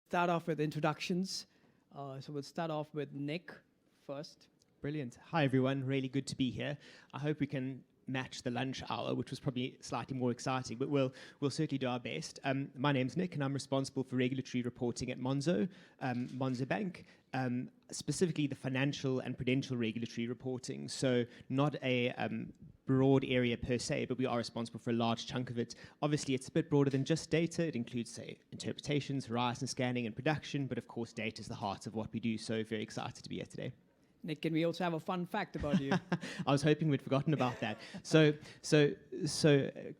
start off with introductions. So we'll start off with Nick first. Brilliant. Hi, everyone. Really good to be here. I hope we can match the lunch hour, which was probably slightly more exciting, but we'll certainly do our best. My name's Nick, and I'm responsible for regulatory reporting at Monzo Bank, specifically the financial and prudential regulatory reporting. So not a broad area per se, but we are responsible for a large chunk of it. Obviously, it's a bit broader than just data. It includes, say, interpretations, horizon scanning, and production, but of course, data is the heart of what we do, so very excited to be here today. Nick, can we also have a fun fact about you? I was hoping we'd forgotten about that. So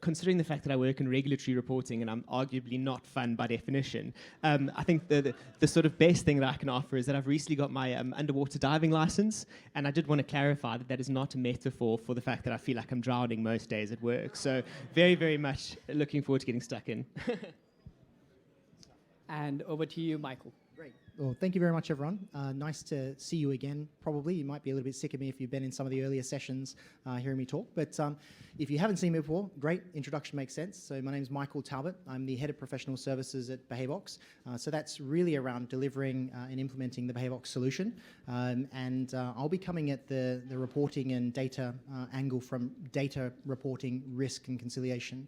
considering the fact that I work in regulatory reporting and I'm arguably not fun by definition, I think the sort of best thing that I can offer is that I've recently got my underwater diving license, and I did want to clarify that that is not a metaphor for the fact that I feel like I'm drowning most days at work. So very, very much looking forward to getting stuck in. And over to you, Michael. Great. Well, thank you very much, everyone. Nice to see you again. Probably you might be a little bit sick of me if you've been in some of the earlier sessions hearing me talk. But if you haven't seen me before, great. Introduction makes sense. So my name's Michael Talbot. I'm the head of professional services at BehaviorVox. So that's really around delivering and implementing the BehaviorVox solution. And I'll be coming at the reporting and data angle from data reporting, risk and conciliation.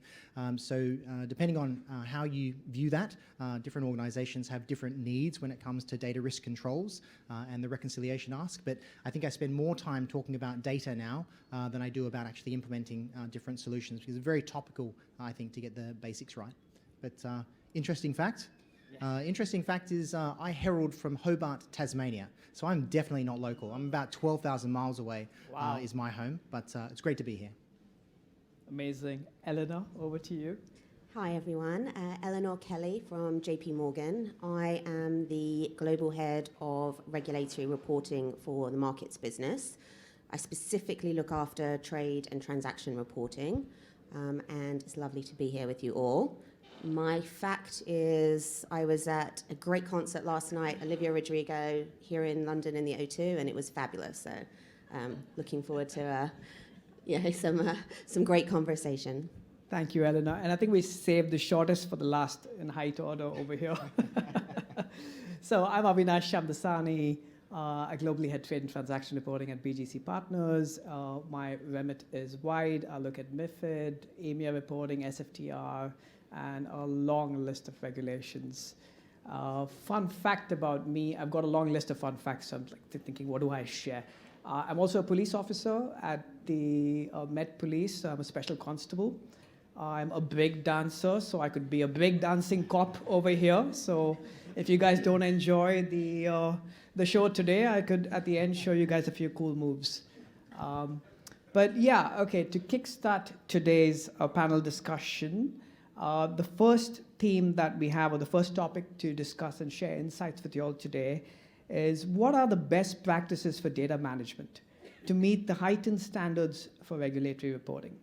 So depending on how you view that, different organizations have different needs when it comes to data risk controls and the reconciliation ask. But I think I spend more time talking about data now than I do about actually implementing different solutions, because it's very topical, I think, to get the basics right. But interesting fact. Yes. Interesting fact is I herald from Hobart, Tasmania. So I'm definitely not local. I'm about 12,000 miles away. Wow. Is my home. But it's great to be here. Amazing. Eleanor, over to you. Hi everyone, Eleanor Kelly from JP Morgan. I am the Global Head of Regulatory Reporting for the Markets business. I specifically look after trade and transaction reporting, and it's lovely to be here with you all. My fact is I was at a great concert last night, Olivia Rodrigo, here in London in the O2, and it was fabulous. So looking forward to some great conversation. Thank you, Eleanor. And I think we saved the shortest for the last in height order over here. So I'm Avinash Shamdasani. I globally head trade and transaction reporting at BGC Partners. My remit is wide. I look at MiFID, EMEA reporting, SFTR, and a long list of regulations. Fun fact about me, I've got a long list of fun facts, so I'm thinking, what do I share? I'm also a police officer at the Met Police. I'm a special constable. I'm a break dancer, so I could be a break dancing cop over here. So if you guys don't enjoy the show today, I could, at the end, show you guys a few cool moves. But yeah, okay, to kickstart today's panel discussion, the first theme that we have, or the first topic to discuss and share insights with you all today, is what are the best practices for data management to meet the heightened standards for regulatory reporting?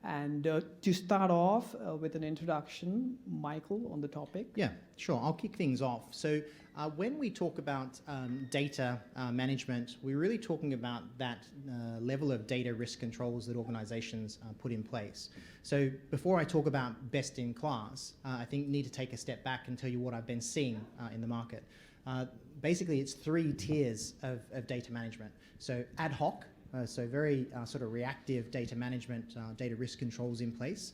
And to start off with an introduction, Michael, on the topic. Yeah, sure. I'll kick things off. So when we talk about data management, we're really talking about that level of data risk controls that organizations put in place. So before I talk about best in class, I think need to take a step back and tell you what I've been seeing in the market. Basically, it's 3 tiers of data management. So ad hoc, so very sort of reactive data management, data risk controls in place.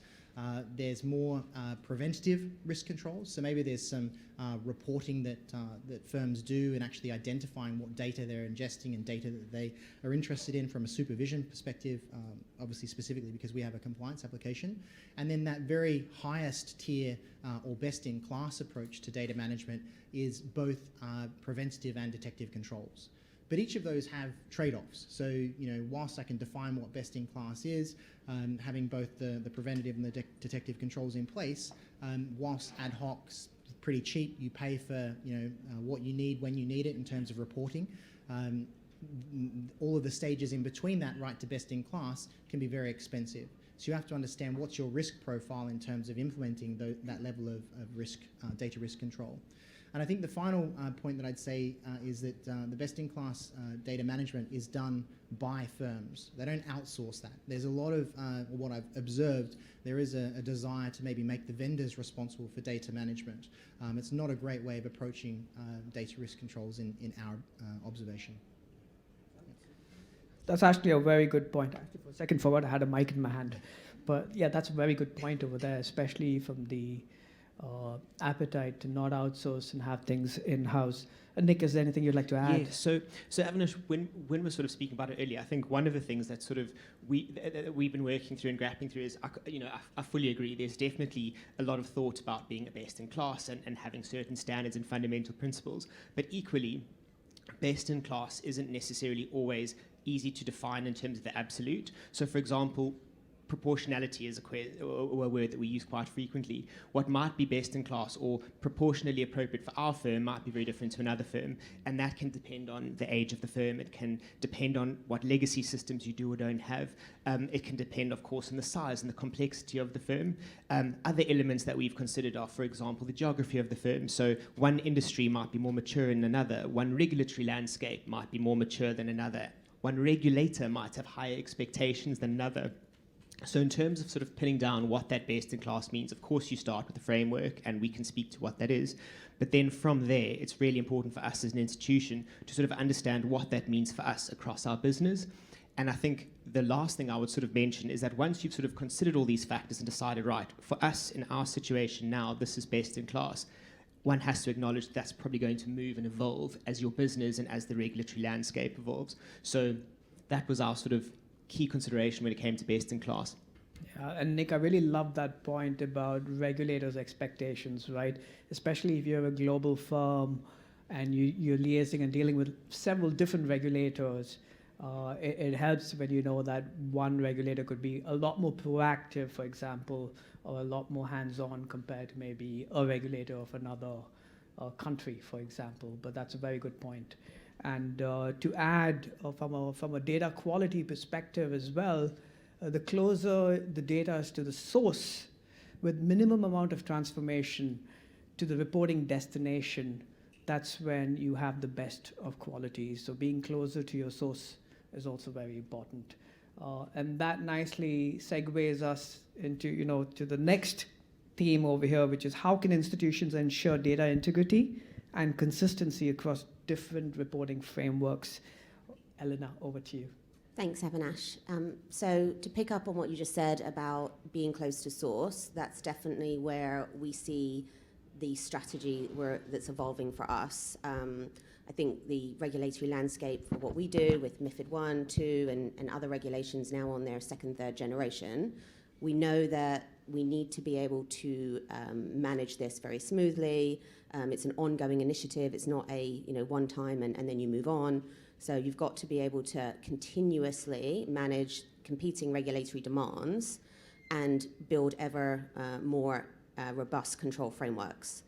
There's more preventative risk controls. So maybe there's some reporting that firms do and actually identifying what data they're ingesting and data that they are interested in from a supervision perspective, obviously specifically because we have a compliance application. And then that very highest tier or best in class approach to data management is both preventative and detective controls. But each of those have trade-offs. So, whilst I can define what best in class is, having both the preventative and the detective controls in place, whilst ad hoc's pretty cheap, you pay for what you need when you need it in terms of reporting. All of the stages in between that right to best in class can be very expensive. So you have to understand what's your risk profile in terms of implementing that level of risk, data risk control. And I think the final point that I'd say is that the best-in-class data management is done by firms. They don't outsource that. There's a lot of, what I've observed, there is a desire to maybe make the vendors responsible for data management. It's not a great way of approaching data risk controls in our observation. That's actually a very good point. Actually, for a second forward, I had a mic in my hand. But yeah, that's a very good point over there, especially from the appetite to not outsource and have things in-house. And Nick, is there anything you'd like to add? Yeah, so Avinash, when we're sort of speaking about it earlier, I think one of the things that sort of we've been working through and grappling through is, I fully agree, there's definitely a lot of thought about being a best in class and having certain standards and fundamental principles, but equally, best in class isn't necessarily always easy to define in terms of the absolute. So for example, proportionality is a word that we use quite frequently. What might be best in class or proportionally appropriate for our firm might be very different to another firm, and that can depend on the age of the firm. It can depend on what legacy systems you do or don't have. It can depend, of course, on the size and the complexity of the firm. Other elements that we've considered are, for example, the geography of the firm. So one industry might be more mature than another. One regulatory landscape might be more mature than another. One regulator might have higher expectations than another. So in terms of sort of pinning down what that best-in-class means, of course you start with the framework, and we can speak to what that is. But then from there, it's really important for us as an institution to sort of understand what that means for us across our business. And I think the last thing I would sort of mention is that once you've sort of considered all these factors and decided, right, for us in our situation now, this is best-in-class, one has to acknowledge that's probably going to move and evolve as your business and as the regulatory landscape evolves. So that was our sort of key consideration when it came to best in class. Yeah, and Nick, I really love that point about regulators' expectations, right? Especially if you're a global firm and you're liaising and dealing with several different regulators. It helps when you know that one regulator could be a lot more proactive, for example, or a lot more hands-on compared to maybe a regulator of another country, for example. But that's a very good point. And to add from a data quality perspective as well, the closer the data is to the source with minimum amount of transformation to the reporting destination, that's when you have the best of quality. So being closer to your source is also very important. And that nicely segues us into, to the next theme over here, which is how can institutions ensure data integrity and consistency across different reporting frameworks? Eleanor, over to you. Thanks, Avinash. So to pick up on what you just said about being close to source, that's definitely where we see the strategy that's evolving for us. I think the regulatory landscape for what we do with MiFID 1, 2, and other regulations now on their second, third generation, we know that we need to be able to manage this very smoothly. It's an ongoing initiative. It's not a one time and then you move on. So you've got to be able to continuously manage competing regulatory demands and build ever more robust control frameworks.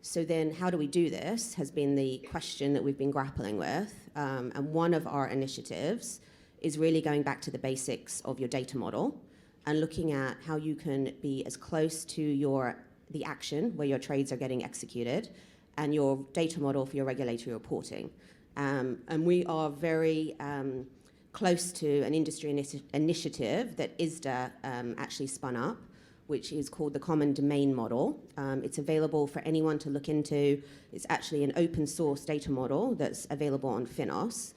So then how do we do this has been the question that we've been grappling with. And one of our initiatives is really going back to the basics of your data model and looking at how you can be as close to the action where your trades are getting executed and your data model for your regulatory reporting. And we are very close to an industry initiative that ISDA actually spun up, which is called the Common Domain Model. It's available for anyone to look into. It's actually an open source data model that's available on Finos.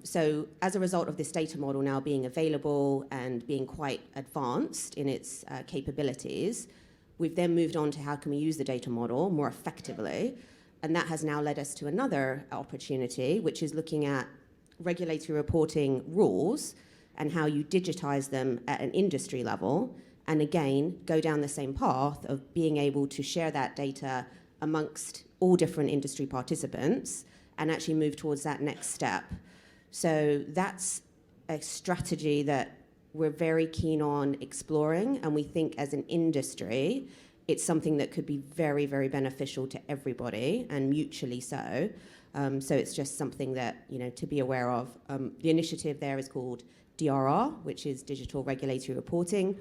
So as a result of this data model now being available and being quite advanced in its capabilities, we've then moved on to how can we use the data model more effectively. And that has now led us to another opportunity, which is looking at regulatory reporting rules and how you digitize them at an industry level. And again, go down the same path of being able to share that data amongst all different industry participants and actually move towards that next step. So that's a strategy that we're very keen on exploring, and we think as an industry, it's something that could be very, very beneficial to everybody and mutually so. So it's just something that, to be aware of. The initiative there is called DRR, which is Digital Regulatory Reporting.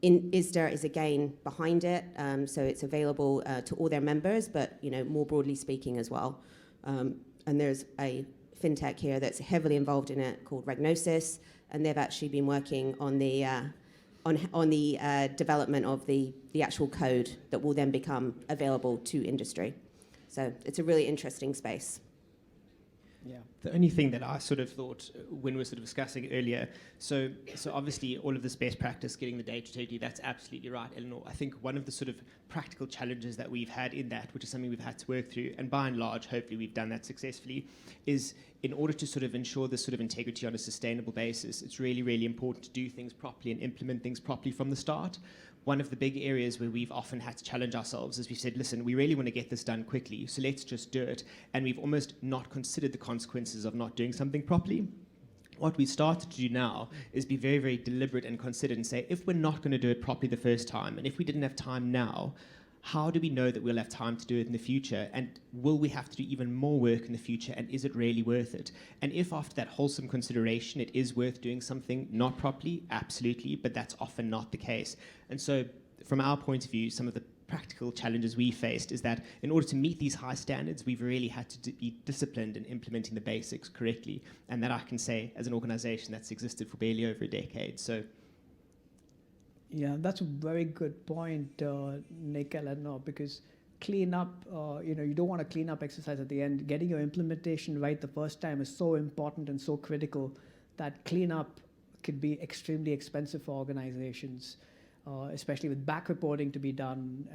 ISDA is again behind it, so it's available to all their members, but more broadly speaking as well. And there's a fintech here that's heavily involved in it called Regnosis, and they've actually been working on the development of the actual code that will then become available to industry. So it's a really interesting space. Yeah. The only thing that I sort of thought when we were sort of discussing earlier, so obviously all of this best practice, getting the data totally, that's absolutely right, Eleanor. I think one of the sort of practical challenges that we've had in that, which is something we've had to work through, and by and large, hopefully we've done that successfully, is in order to sort of ensure this sort of integrity on a sustainable basis, it's really, really important to do things properly and implement things properly from the start. One of the big areas where we've often had to challenge ourselves is we've said, listen, we really want to get this done quickly, so let's just do it. And we've almost not considered the consequences of not doing something properly. What we started to do now is be very, very deliberate and considered and say, if we're not going to do it properly the first time, and if we didn't have time now, how do we know that we'll have time to do it in the future? And will we have to do even more work in the future? And is it really worth it? And if after that wholesome consideration, it is worth doing something not properly, absolutely, but that's often not the case. And so from our point of view, some of the practical challenges we faced is that in order to meet these high standards, we've really had to be disciplined in implementing the basics correctly. And that I can say as an organization that's existed for barely over a decade. So yeah, that's a very good point, Nick, Eleanor, because clean up, you don't want a clean up exercise at the end. Getting your implementation right the first time is so important and so critical that cleanup could be extremely expensive for organizations, especially with back reporting to be done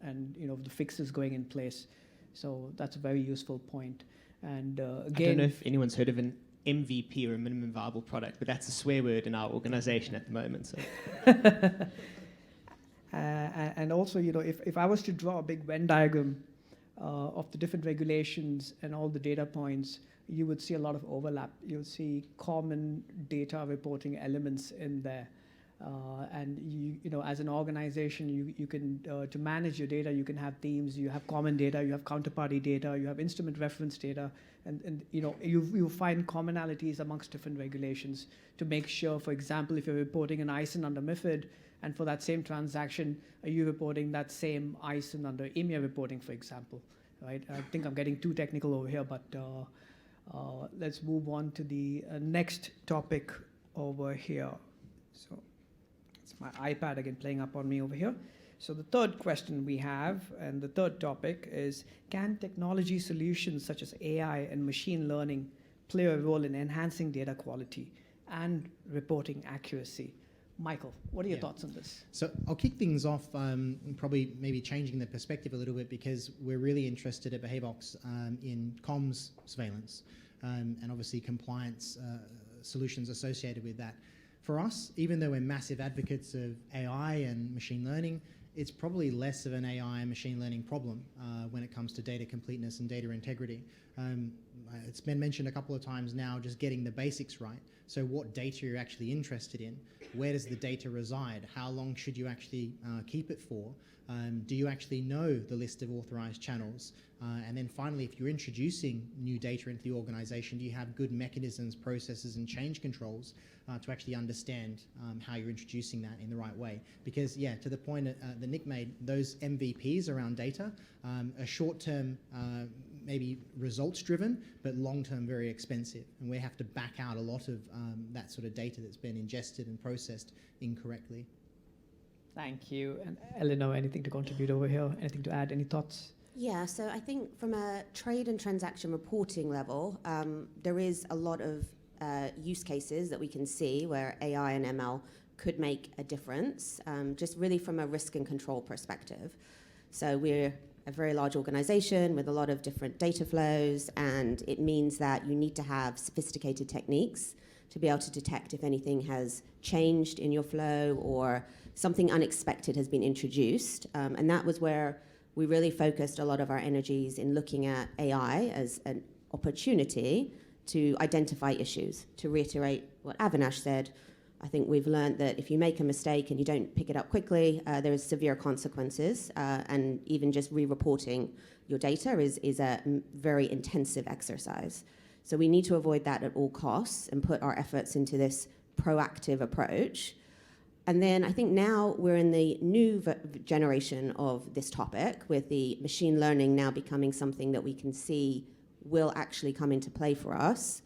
and the fixes going in place. So that's a very useful point. And again, I don't know if anyone's heard of an MVP or a minimum viable product, but that's a swear word in our organization at the moment. So. And also, if I was to draw a big Venn diagram of the different regulations and all the data points, you would see a lot of overlap. You'll see common data reporting elements in there. And as an organization, you can to manage your data, you can have themes, you have common data, you have counterparty data, you have instrument reference data, and you find commonalities amongst different regulations to make sure, for example, if you're reporting an ISIN under MiFID, and for that same transaction, are you reporting that same ISIN under EMEA reporting, for example, right? I think I'm getting too technical over here, but let's move on to the next topic over here. So it's my iPad again playing up on me over here. So the third question we have, and the third topic is, can technology solutions such as AI and machine learning play a role in enhancing data quality and reporting accuracy? Michael, what are your thoughts on this? So I'll kick things off, probably maybe changing the perspective a little bit, because we're really interested at Behaviox in comms surveillance and obviously compliance solutions associated with that. For us, even though we're massive advocates of AI and machine learning, it's probably less of an AI and machine learning problem when it comes to data completeness and data integrity. It's been mentioned a couple of times now, just getting the basics right. So what data you're actually interested in, where does the data reside, how long should you actually keep it for, do you actually know the list of authorized channels, and then finally, if you're introducing new data into the organization, do you have good mechanisms, processes, and change controls to actually understand how you're introducing that in the right way? Because yeah, to the point that Nick made, those MVPs around data are short-term, maybe results-driven, but long-term very expensive, and we have to back out a lot of that sort of data that's been ingested and processed incorrectly. Thank you. And Eleanor, anything to contribute over here? Anything to add? Any thoughts? Yeah, so I think from a trade and transaction reporting level, there is a lot of use cases that we can see where AI and ML could make a difference, just really from a risk and control perspective. So we're a very large organization with a lot of different data flows, and it means that you need to have sophisticated techniques to be able to detect if anything has changed in your flow or something unexpected has been introduced. And that was where we really focused a lot of our energies in looking at AI as an opportunity to identify issues. To reiterate what Avinash said, I think we've learned that if you make a mistake and you don't pick it up quickly, there is severe consequences, and even just re-reporting your data is a very intensive exercise. So we need to avoid that at all costs and put our efforts into this proactive approach. And then I think now we're in the new generation of this topic, with the machine learning now becoming something that we can see will actually come into play for us.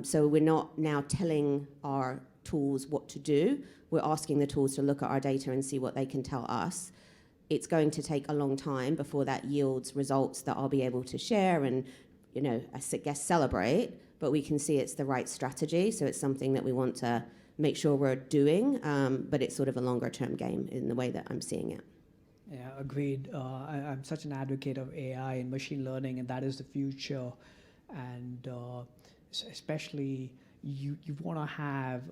So we're not now telling our tools what to do. We're asking the tools to look at our data and see what they can tell us. It's going to take a long time before that yields results that I'll be able to share and, I guess, celebrate. But we can see it's the right strategy. So it's something that we want to make sure we're doing, but it's sort of a longer term game in the way that I'm seeing it. Yeah, agreed. I'm such an advocate of AI and machine learning, and that is the future. And especially you want to have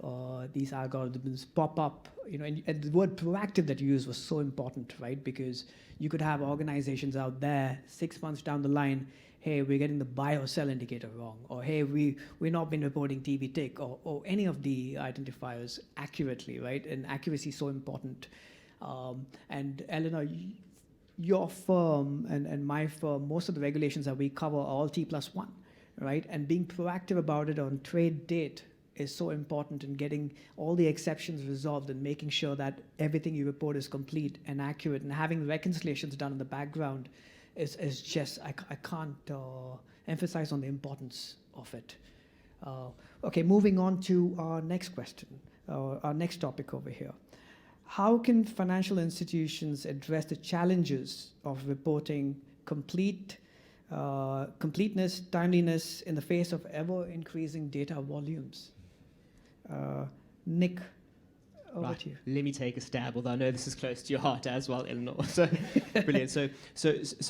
these algorithms pop up, and the word proactive that you used was so important, right? Because you could have organizations out there 6 months down the line, hey, we're getting the buy or sell indicator wrong, or hey, we've not been reporting TV tick, or any of the identifiers accurately, right? And accuracy is so important. And Eleanor, your firm and my firm, most of the regulations that we cover are all T+1, right? And being proactive about it on trade date is so important in getting all the exceptions resolved and making sure that everything you report is complete and accurate, and having reconciliations done in the background is just, I can't emphasize on the importance of it. Okay, moving on to our next question, our next topic over here. How can financial institutions address the challenges of reporting completeness, timeliness in the face of ever-increasing data volumes? Nick, over to you. Let me take a stab, although I know this is close to your heart as well, Eleanor. So brilliant. So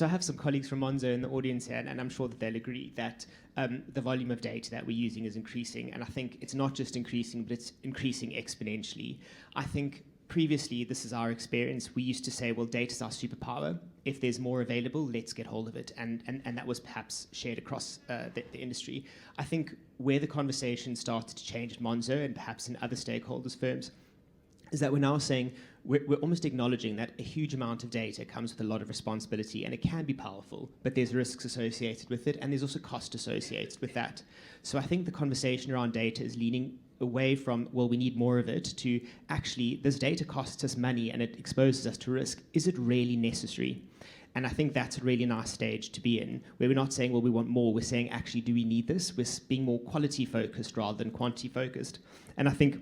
I have some colleagues from Monzo in the audience here, and I'm sure that they'll agree that the volume of data that we're using is increasing. And I think it's not just increasing, but it's increasing exponentially. I think previously, this is our experience, we used to say, well, data is our superpower. If there's more available, let's get hold of it. And that was perhaps shared across the industry. I think where the conversation started to change at Monzo and perhaps in other stakeholders' firms is that we're now saying we're almost acknowledging that a huge amount of data comes with a lot of responsibility, and it can be powerful, but there's risks associated with it, and there's also cost associated with that. So I think the conversation around data is leaning away from, well, we need more of it, to actually, this data costs us money and it exposes us to risk. Is it really necessary? And I think that's a really nice stage to be in, where we're not saying, well, we want more. We're saying, actually, do we need this? We're being more quality focused rather than quantity focused. And I think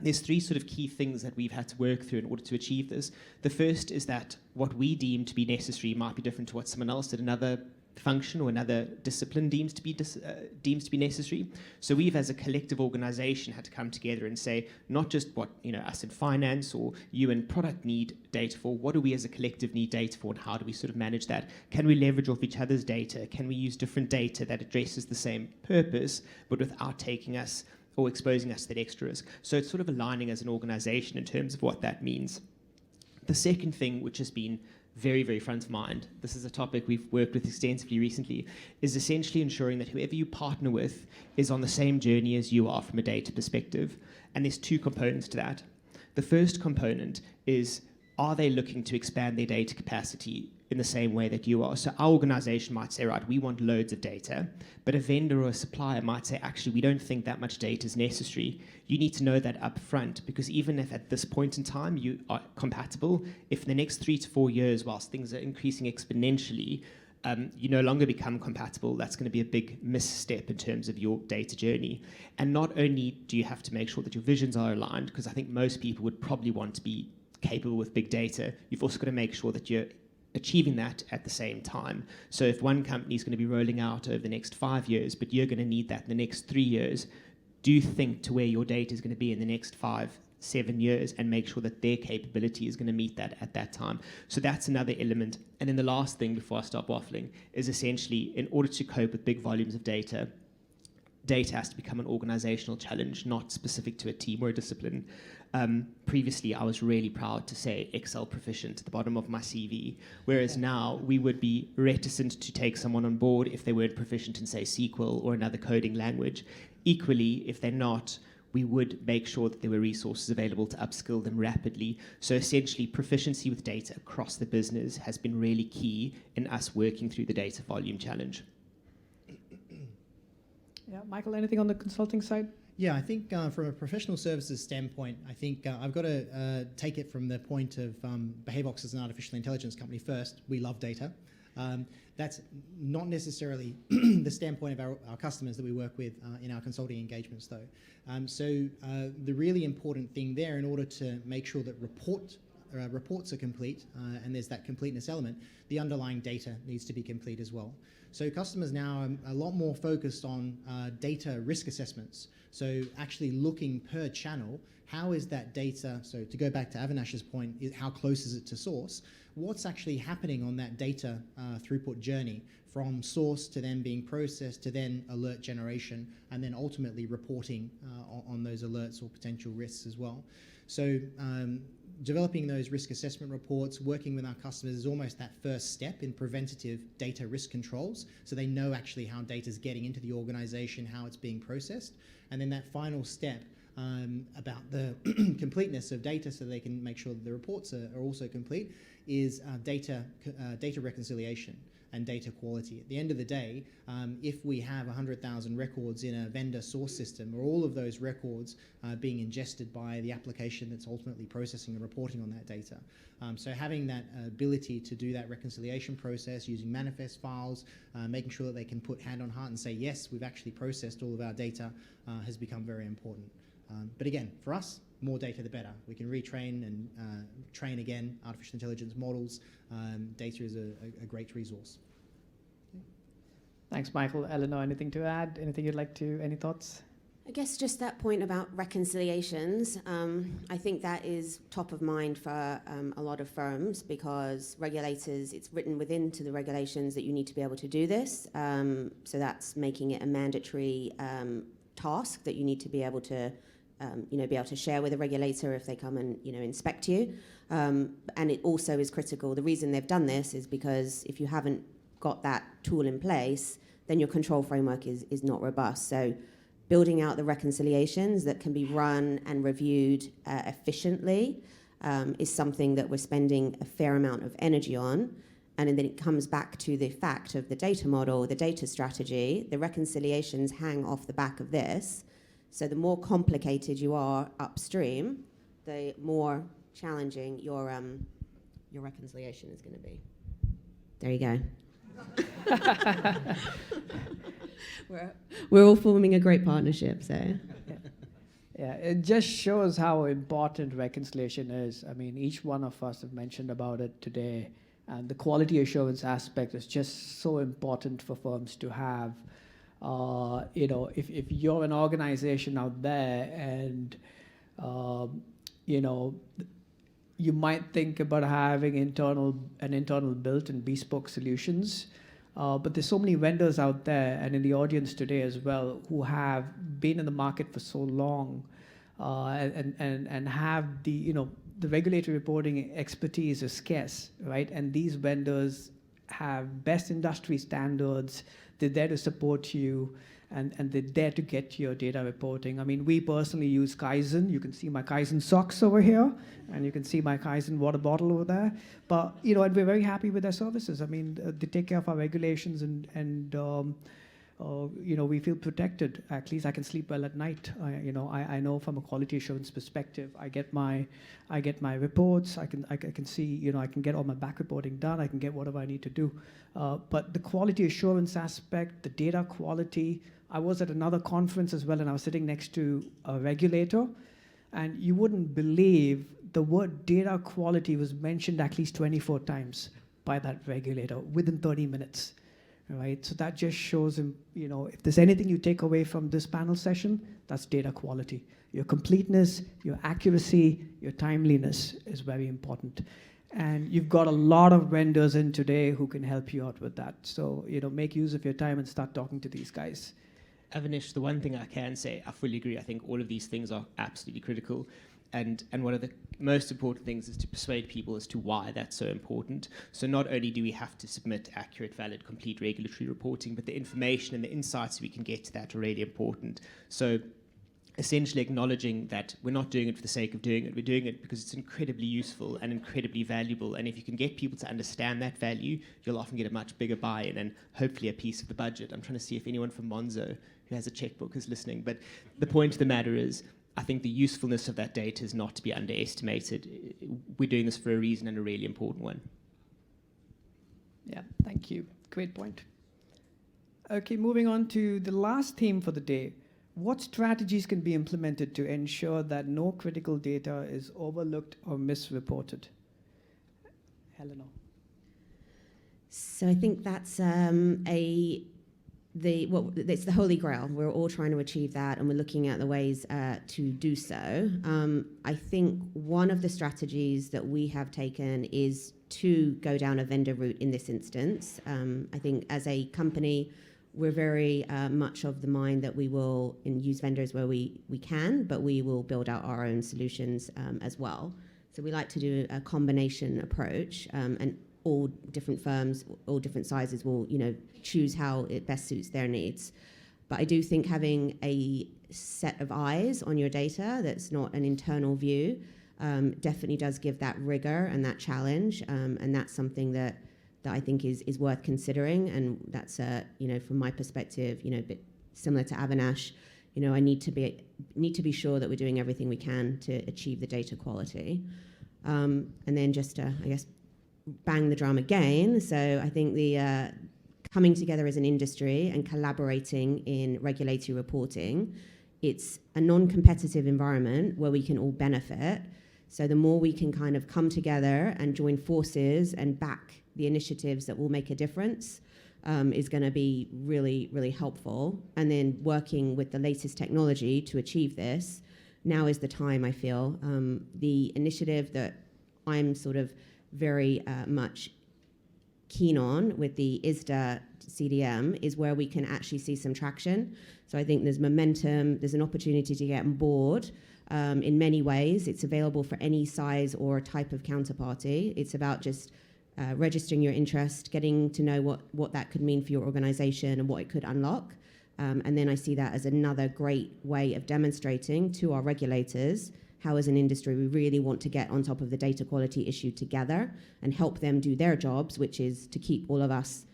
there's three sort of key things that we've had to work through in order to achieve this. The first is that what we deem to be necessary might be different to what someone else at another function or another discipline deems to be necessary. So we've, as a collective organization, had to come together and say, not just what us in finance or you in product need data for, what do we as a collective need data for, and how do we sort of manage that? Can we leverage off each other's data? Can we use different data that addresses the same purpose, but without taking us or exposing us to that extra risk? So it's sort of aligning as an organization in terms of what that means. The second thing, which has been very, very front of mind, this is a topic we've worked with extensively recently, is essentially ensuring that whoever you partner with is on the same journey as you are from a data perspective. And there's two components to that. The first component is, are they looking to expand their data capacity in the same way that you are? So our organization might say, right, we want loads of data, but a vendor or a supplier might say, actually, we don't think that much data is necessary. You need to know that up front, because even if at this point in time you are compatible, if in the next 3 to 4 years, whilst things are increasing exponentially, you no longer become compatible, that's going to be a big misstep in terms of your data journey. And not only do you have to make sure that your visions are aligned, because I think most people would probably want to be capable with big data, you've also got to make sure that you're achieving that at the same time. So if one company is going to be rolling out over the next 5 years, but you're going to need that in the next 3 years, do think to where your data is going to be in the next 5-7 years and make sure that their capability is going to meet that at that time. So that's another element. And then the last thing before I stop waffling is essentially, in order to cope with big volumes of data, data has to become an organizational challenge, not specific to a team or a discipline. Previously, I was really proud to say Excel proficient at the bottom of my CV, whereas now we would be reticent to take someone on board if they weren't proficient in, say, SQL or another coding language. Equally, if they're not, we would make sure that there were resources available to upskill them rapidly. So essentially, proficiency with data across the business has been really key in us working through the data volume challenge. Yeah, Michael, anything on the consulting side? Yeah, I think from a professional services standpoint, I think I've got to take it from the point of Behaviox as an artificial intelligence company first. We love data. That's not necessarily the standpoint of our customers that we work with in our consulting engagements, though. So the really important thing there, in order to make sure that reports are complete and there's that completeness element, the underlying data needs to be complete as well. So customers now are a lot more focused on data risk assessments. So actually looking per channel, how is that data, so to go back to Avinash's point, how close is it to source? What's actually happening on that data throughput journey from source to then being processed to then alert generation and then ultimately reporting on those alerts or potential risks as well. So developing those risk assessment reports, working with our customers is almost that first step in preventative data risk controls, so they know actually how data is getting into the organization, how it's being processed, and then that final step about the completeness of data, so they can make sure that the reports are also complete, is data reconciliation and data quality. At the end of the day, if we have 100,000 records in a vendor source system, or all of those records being ingested by the application that's ultimately processing and reporting on that data. So having that ability to do that reconciliation process using manifest files, making sure that they can put hand on heart and say, yes, we've actually processed all of our data, has become very important. But again, for us, more data the better. We can retrain and train again artificial intelligence models. Data is a great resource. Thanks, Michael. Eleanor, anything to add? Anything you'd like to, any thoughts? I guess just that point about reconciliations, I think that is top of mind for a lot of firms, because regulators, it's written into the regulations that you need to be able to do this. So that's making it a mandatory task that you need to be able to be able to share with a regulator if they come and inspect you. And it also is critical. The reason they've done this is because if you haven't got that tool in place, then your control framework is not robust. So building out the reconciliations that can be run and reviewed efficiently is something that we're spending a fair amount of energy on. And then it comes back to the fact of the data model, the data strategy. The reconciliations hang off the back of this. So the more complicated you are upstream, the more challenging your reconciliation is going to be. There you go. We're all forming a great partnership, so. Yeah, it just shows how important reconciliation is. I mean, each one of us have mentioned about it today, and the quality assurance aspect is just so important for firms to have. If you're an organization out there and, you might think about having an internal built and bespoke solutions, but there's so many vendors out there and in the audience today as well who have been in the market for so long and have the regulatory reporting expertise is scarce, right? And these vendors have best industry standards. They're there to support you, and they're there to get your data reporting. I mean, we personally use Kaizen. You can see my Kaizen socks over here, and you can see my Kaizen water bottle over there. But, and we're very happy with their services. I mean, they take care of our regulations, and we feel protected. At least I can sleep well at night. I know from a quality assurance perspective, I get my reports. I can see, I can get all my back reporting done. I can get whatever I need to do. But the quality assurance aspect, the data quality. I was at another conference as well, and I was sitting next to a regulator, and you wouldn't believe the word data quality was mentioned at least 24 times by that regulator within 30 minutes. Right, so that just shows him, if there's anything you take away from this panel session, that's data quality. Your completeness, your accuracy, your timeliness is very important. And you've got a lot of vendors in today who can help you out with that. So, make use of your time and start talking to these guys. Avinash, the one thing I can say, I fully agree. I think all of these things are absolutely critical. And one of the most important things is to persuade people as to why that's so important. So not only do we have to submit accurate, valid, complete regulatory reporting, but the information and the insights we can get to that are really important. So essentially acknowledging that we're not doing it for the sake of doing it. We're doing it because it's incredibly useful and incredibly valuable. And if you can get people to understand that value, you'll often get a much bigger buy-in and hopefully a piece of the budget. I'm trying to see if anyone from Monzo who has a checkbook is listening. But the point of the matter is, I think the usefulness of that data is not to be underestimated. We're doing this for a reason, and a really important one. Yeah, thank you. Great point. Okay, moving on to the last theme for the day. What strategies can be implemented to ensure that no critical data is overlooked or misreported? Eleanor. So I think that's it's the holy grail. We're all trying to achieve that, and we're looking at the ways to do so. I think one of the strategies that we have taken is to go down a vendor route in this instance. I think as a company, we're very much of the mind that we will use vendors where we can, but we will build out our own solutions as well. So we like to do a combination approach, and all different firms, all different sizes will, choose how it best suits their needs. But I do think having a set of eyes on your data that's not an internal view definitely does give that rigor and that challenge, and that's something that I think is worth considering. And that's, from my perspective, a bit similar to Avinash. I need to be sure that we're doing everything we can to achieve the data quality. And then just, I guess, bang the drum again. So I think the coming together as an industry and collaborating in regulatory reporting, it's a non-competitive environment where we can all benefit. So the more we can kind of come together and join forces and back the initiatives that will make a difference is going to be really, really helpful. And then working with the latest technology to achieve this, now is the time, I feel. The initiative that I'm sort of very much keen on with the ISDA CDM is where we can actually see some traction. So I think there's momentum, there's an opportunity to get on board in many ways. It's available for any size or type of counterparty. It's about just registering your interest, getting to know what that could mean for your organization and what it could unlock. And then I see that as another great way of demonstrating to our regulators how as an industry we really want to get on top of the data quality issue together and help them do their jobs, which is to keep all of us,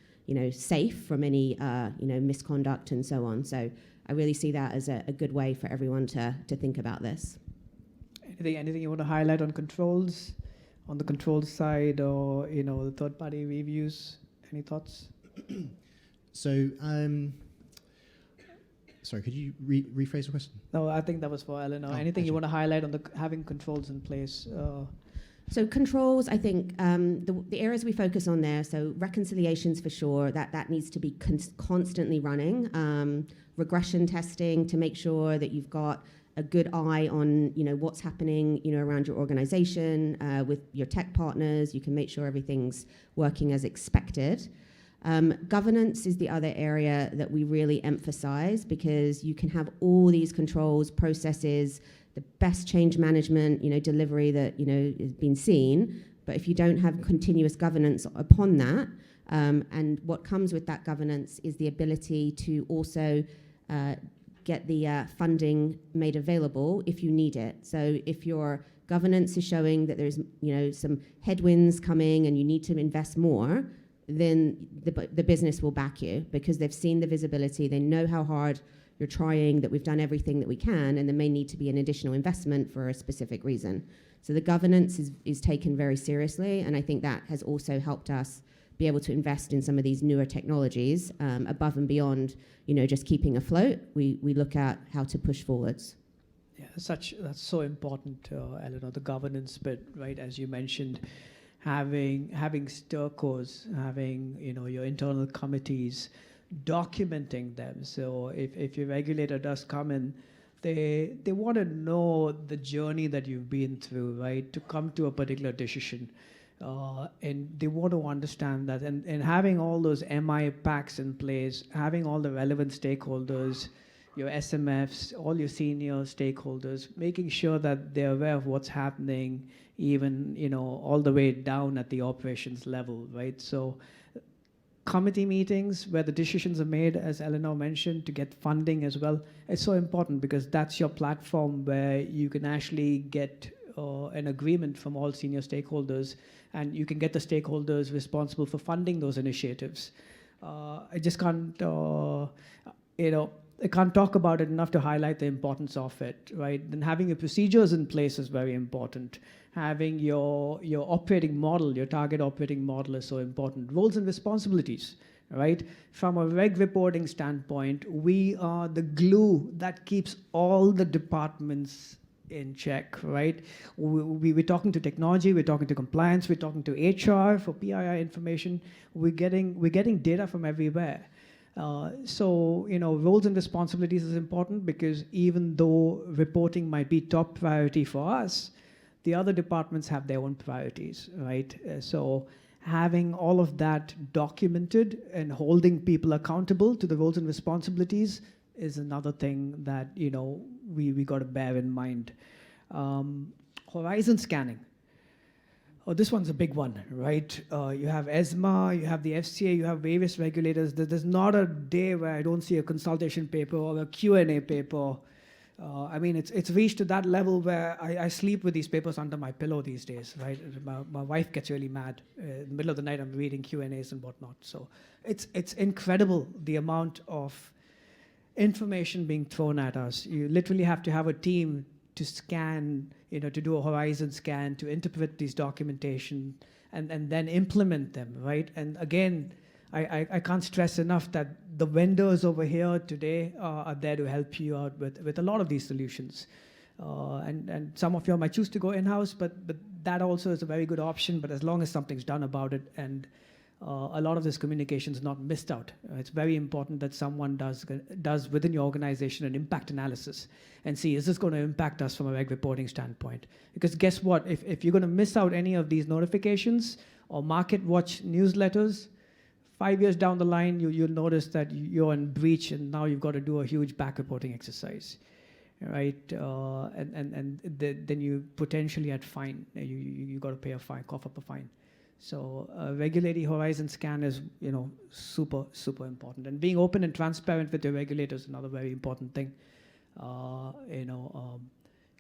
safe from any, misconduct and so on. So I really see that as a good way for everyone to think about this. Anything you want to highlight on controls, on the controls side, or the third-party reviews? Any thoughts? So, sorry, could you rephrase the question? No, I think that was for Eleanor. Anything you want to highlight on having controls in place? So controls, I think the areas we focus on there, so reconciliations for sure, that needs to be constantly running. Regression testing to make sure that you've got a good eye on what's happening around your organization with your tech partners. You can make sure everything's working as expected. Governance is the other area that we really emphasize, because you can have all these controls, processes, the best change management, delivery that, has been seen. But if you don't have continuous governance upon that, and what comes with that governance is the ability to also get the funding made available if you need it. So if your governance is showing that there's, some headwinds coming and you need to invest more, then the business will back you, because they've seen the visibility, they know how hard you're trying, that we've done everything that we can, and there may need to be an additional investment for a specific reason. So the governance is taken very seriously, and I think that has also helped us be able to invest in some of these newer technologies above and beyond, just keeping afloat. We look at how to push forwards. Yeah, that's so important, Eleanor, the governance bit, right? As you mentioned, having STIRCOs, having your internal committees, documenting them. So if your regulator does come in, they want to know the journey that you've been through, right, to come to a particular decision. And they want to understand that. And having all those MI packs in place, having all the relevant stakeholders, your SMFs, all your senior stakeholders, making sure that they're aware of what's happening, even all the way down at the operations level, right? So committee meetings where the decisions are made, as Eleanor mentioned, to get funding as well. It's so important because that's your platform where you can actually get an agreement from all senior stakeholders, and you can get the stakeholders responsible for funding those initiatives. I just can't, I can't talk about it enough to highlight the importance of it, right? Then having your procedures in place is very important. Having your operating model, your target operating model is so important. Roles and responsibilities, right? From a reg reporting standpoint, we are the glue that keeps all the departments in check, right? We're talking to technology, we're talking to compliance, we're talking to HR for PII information. We're getting data from everywhere. So, roles and responsibilities is important because even though reporting might be top priority for us, the other departments have their own priorities, right? So having all of that documented and holding people accountable to the roles and responsibilities is another thing that, we got to bear in mind. Horizon scanning. Oh, this one's a big one, right? You have ESMA, you have the FCA, you have various regulators. There's not a day where I don't see a consultation paper or a Q&A paper. It's reached to that level where I sleep with these papers under my pillow these days, right? My wife gets really mad. In the middle of the night, I'm reading Q&As and whatnot. So it's incredible the amount of information being thrown at us. You literally have to have a team to scan, to do a horizon scan, to interpret these documentation, and then implement them, right? And again, I can't stress enough that the vendors over here today are there to help you out with a lot of these solutions. And some of you might choose to go in-house, but that also is a very good option, but as long as something's done about it, and a lot of this communication is not missed out. It's very important that someone does within your organization an impact analysis and see, is this going to impact us from a reg reporting standpoint? Because guess what? If you're going to miss out any of these notifications or market watch newsletters, 5 years down the line, you'll notice that you're in breach, and now you've got to do a huge back reporting exercise, right? Then you potentially at fine. You got to pay a fine, cough up a fine. So regulatory horizon scan is, super, super important. And being open and transparent with your regulators is another very important thing.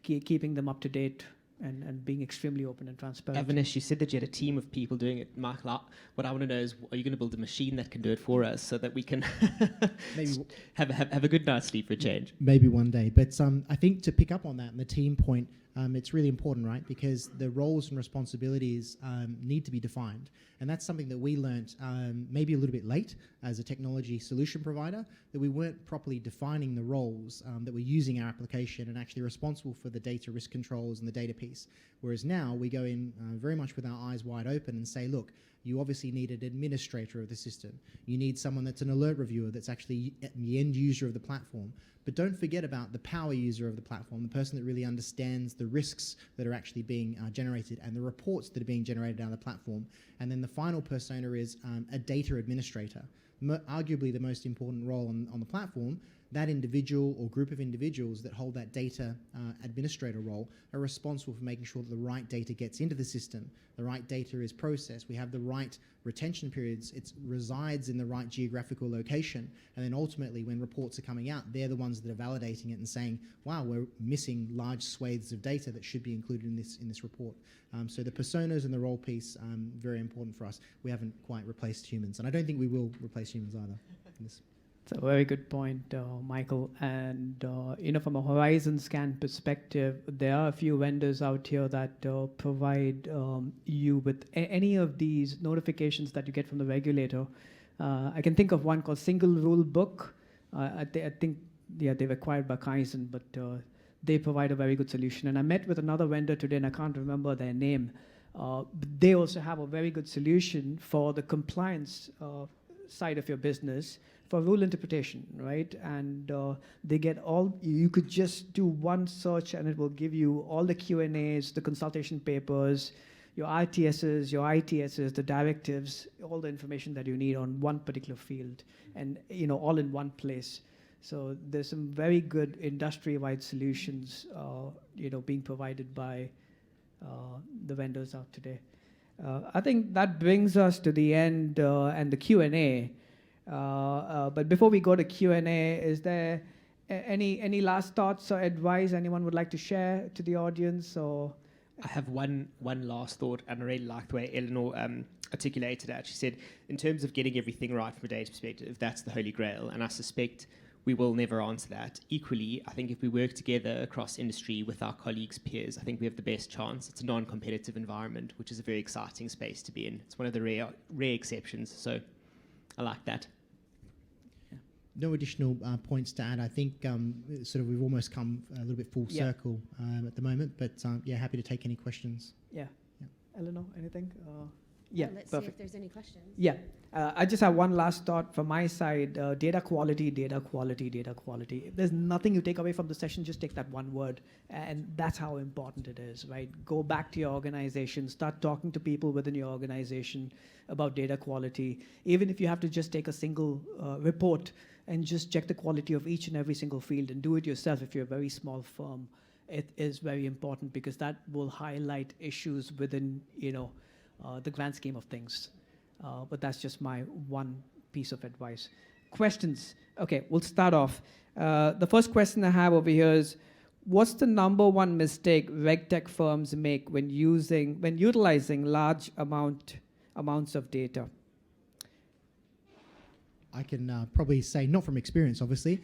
Keeping them up to date and being extremely open and transparent. Avinash, you said that you had a team of people doing it. Michael, what I want to know is, are you going to build a machine that can do it for us so that we can Maybe have a good night's sleep for a change? Maybe one day. But I think to pick up on that and the team point, it's really important, right? Because the roles and responsibilities need to be defined. And that's something that we learnt maybe a little bit late as a technology solution provider, that we weren't properly defining the roles that we're using our application and actually responsible for the data risk controls and the data piece. Whereas now we go in very much with our eyes wide open and say, look, you obviously need an administrator of the system. You need someone that's an alert reviewer that's actually the end user of the platform. But don't forget about the power user of the platform, the person that really understands the risks that are actually being generated and the reports that are being generated out of the platform. And then the final persona is a data administrator, arguably the most important role on the platform. That individual or group of individuals that hold that data administrator role are responsible for making sure that the right data gets into the system, the right data is processed, we have the right retention periods, it resides in the right geographical location, and then ultimately when reports are coming out, they're the ones that are validating it and saying, wow, we're missing large swathes of data that should be included in this report. So the personas and the role piece, very important for us. We haven't quite replaced humans, and I don't think we will replace humans either in this. It's a very good point, Michael. And from a horizon scan perspective, there are a few vendors out here that provide you with any of these notifications that you get from the regulator. I can think of one called Single Rule Book. I think they've acquired by Kaizen, but they provide a very good solution. And I met with another vendor today, and I can't remember their name. But they also have a very good solution for the compliance side of your business, for rule interpretation, right? And they get you could just do one search and it will give you all the Q&As, the consultation papers, your RTSs, your ITSs, the directives, all the information that you need on one particular field, and all in one place. So there's some very good industry-wide solutions, being provided by the vendors out today. I think that brings us to the end and the Q&A. But before we go to Q&A, is there any last thoughts or advice anyone would like to share to the audience? Or I have one last thought, and I really like the way Eleanor articulated that. She said, in terms of getting everything right from a data perspective, that's the holy grail, and I suspect we will never answer that. Equally, I think if we work together across industry with our colleagues, peers, I think we have the best chance. It's a non-competitive environment, which is a very exciting space to be in. It's one of the rare exceptions, so I like that. No additional points to add. I think sort of we've almost come a little bit full circle at the moment, but yeah, happy to take any questions. Yeah. Eleanor, anything? Let's perfect. see if there's any questions. Yeah. I just have one last thought from my side. Data quality, data quality, data quality. If there's nothing you take away from the session, just take that one word. And that's how important it is, right? Go back to your organization. Start talking to people within your organization about data quality. Even if you have to just take a single report and just check the quality of each and every single field and do it yourself if you're a very small firm, it is very important because that will highlight issues within, the grand scheme of things. But that's just my one piece of advice. Questions? Okay, we'll start off. The first question I have over here is, what's the number one mistake RegTech firms make when utilizing large amounts of data? I can probably say, not from experience, obviously,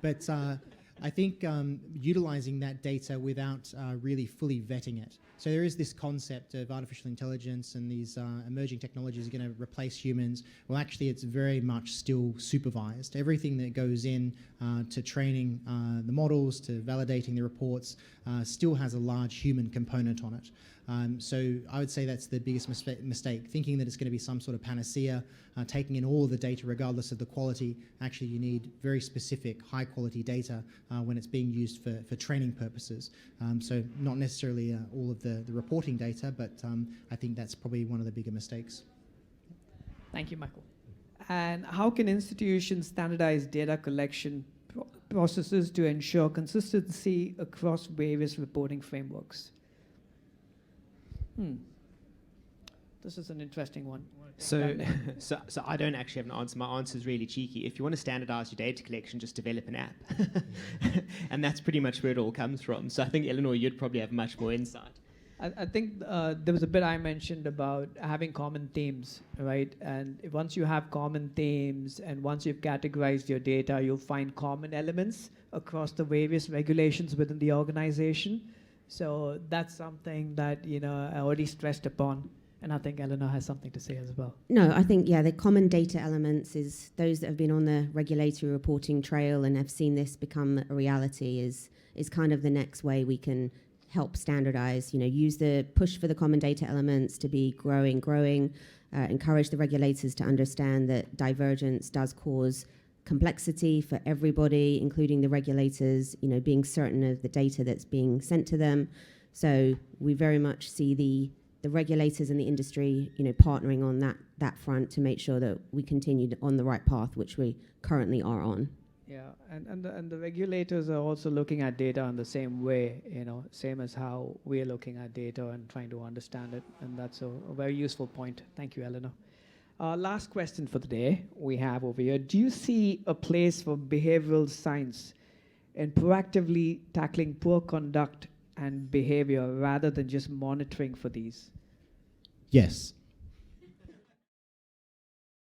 but I think utilizing that data without really fully vetting it. So there is this concept of artificial intelligence and these emerging technologies are going to replace humans. Well, actually, it's very much still supervised. Everything that goes in to training the models, to validating the reports, still has a large human component on it. So I would say that's the biggest mistake, thinking that it's going to be some sort of panacea, taking in all of the data regardless of the quality. Actually, you need very specific, high-quality data when it's being used for training purposes. So not necessarily all of the reporting data, but I think that's probably one of the bigger mistakes. Thank you, Michael. And how can institutions standardize data collection processes to ensure consistency across various reporting frameworks? This is an interesting one. So I don't actually have an answer. My answer is really cheeky. If you want to standardize your data collection, just develop an app. And that's pretty much where it all comes from. So I think, Eleanor, you'd probably have much more insight. I think there was a bit I mentioned about having common themes, right? And once you have common themes and once you've categorized your data, you'll find common elements across the various regulations within the organization. So that's something that, I already stressed upon. And I think Eleanor has something to say as well. No, I think, the common data elements is those that have been on the regulatory reporting trail and have seen this become a reality is kind of the next way we can help standardize, use the push for the common data elements to be growing, encourage the regulators to understand that divergence does cause complexity for everybody, including the regulators, being certain of the data that's being sent to them. So we very much see the regulators and the industry, partnering on that front to make sure that we continue on the right path, which we currently are on. Yeah, and the regulators are also looking at data in the same way, same as how we're looking at data and trying to understand it. And that's a very useful point. Thank you, Eleanor. Last question for the day we have over here. Do you see a place for behavioral science in proactively tackling poor conduct and behavior rather than just monitoring for these? Yes.